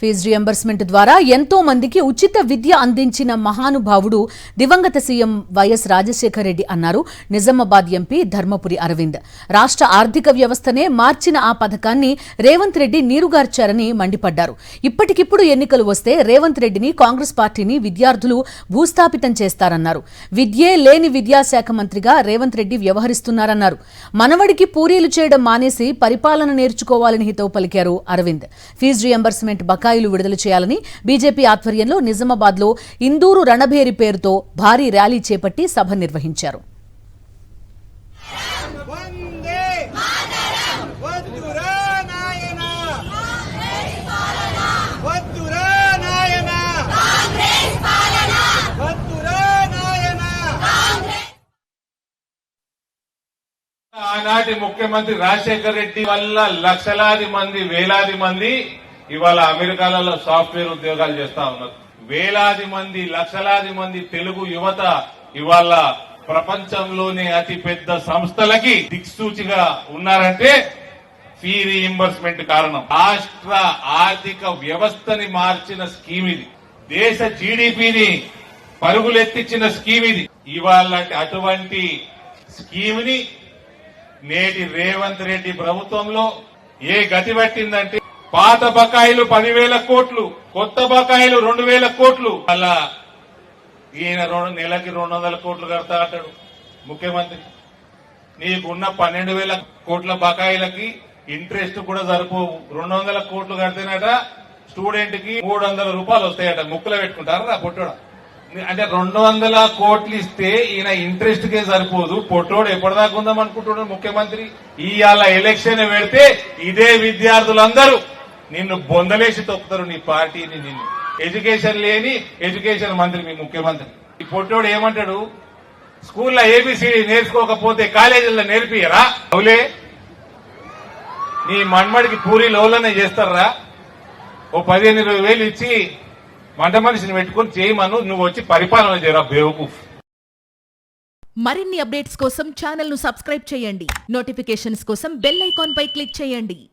Fee reimbursement ద్వారా ఎంతో మందికి ఉచిత విద్య అందించిన మహానుభావుడు దివంగత సీఎం వైఎస్ రాజశేఖర రెడ్డి అన్నారు నిజామాబాద్ ఎంపీ ధర్మపురి అరవింద్. రాష్ట్ర ఆర్థిక వ్యవస్థనే మార్చిన ఆ పథకాన్ని రేవంత్ రెడ్డి నీరుగార్చారని మండిపడ్డారు. ఇప్పటికిప్పుడు ఎన్నికలు వస్తే రేవంత్ రెడ్డిని, కాంగ్రెస్ పార్టీని విద్యార్థులు భూస్థాపితం చేస్తారన్నారు. విద్యే లేని విద్యాశాఖ మంత్రిగా రేవంత్ రెడ్డి వ్యవహరిస్తున్నారన్నారు. మనవడికి పూరీలు చేయడం మానేసి పరిపాలన నేర్చుకోవాలని హితవు పలికారు అరవింద్. ఫీజు రియంబర్స్మెంట్ బకాయిలు విడుదల చేయాలని బీజేపీ ఆధ్వర్యంలో నిజామాబాద్లో ఇందూరు రణభేరి పేరుతో భారీ ర్యాలీ చేపట్టి సభ నిర్వహించారు. ఆనాటి ముఖ్యమంత్రి రాజశేఖర రెడ్డి వల్ల లక్షలాది మంది, వేలాది మంది ఇవాళ అమెరికాలలో సాఫ్ట్వేర్ ఉద్యోగాలు చేస్తా ఉన్నారు. వేలాది మంది, లక్షలాది మంది తెలుగు యువత ఇవాళ ప్రపంచంలోనే అతి పెద్ద సంస్థలకి దిక్సూచిగా ఉన్నారంటే ఫీ రీయింబర్స్మెంట్ కారణం. రాష్ట్ర ఆర్థిక వ్యవస్థని మార్చిన స్కీమ్ ఇది. దేశ జీడీపీని పరుగులెత్తించిన స్కీమ్ ఇది. ఇవాళ అటువంటి స్కీమ్ ని నేటి రేవంత్ రెడ్డి ప్రభుత్వంలో ఏ గతి పట్టిందంటే పాత బకాయిలు 10,000 కోట్లు, కొత్త బకాయిలు 2,000 కోట్లు. అలా ఈయన నెలకి 200 కోట్లు కడతా అంటాడు ముఖ్యమంత్రి. నీకున్న 12,000 కోట్ల బకాయిలకి ఇంట్రెస్ట్ కూడా సరిపోవు. 200 కోట్లు కడితేనట స్టూడెంట్ కి 300 రూపాయలు వస్తాయట. ముక్కులో పెట్టుకుంటారా పొట్టోడ? అంటే 200 కోట్లు ఇస్తే ఈయన ఇంట్రెస్ట్ కే సరిపోదు. పొట్టోడు ఎప్పటిదాకా ఉందాం అనుకుంటున్నాడు ముఖ్యమంత్రి. ఇవాళ ఎలక్షన్ పెడితే ఇదే విద్యార్థులందరూ నిన్ను బొందలేసి తొక్కుతారు, నీ పార్టీని. నిన్ను ఎడ్యుకేషన్ లేని ఎడ్యుకేషన్ మంత్రి మీ ముఖ్యమంత్రి. ఈ పొట్టోడు ఏమంటాడు? స్కూల్లో ఏబిసిడి నేర్చుకోకపోతే కాలేజీల్లో నేర్పియరా? అవులే, నీ మన్మడికి పూరి లోలనే చేస్తారా? ఓ 15-20 వేలు ఇచ్చి వంట మనిషిని పెట్టుకుని చేయమను, నువ్వు వచ్చి పరిపాలన చేయరా బేవకూఫ్. మరిన్ని అప్డేట్స్ కోసం ఛానల్ ను సబ్స్క్రైబ్ చేయండి. నోటిఫికేషన్స్ కోసం బెల్ ఐకాన్ పై క్లిక్ చేయండి.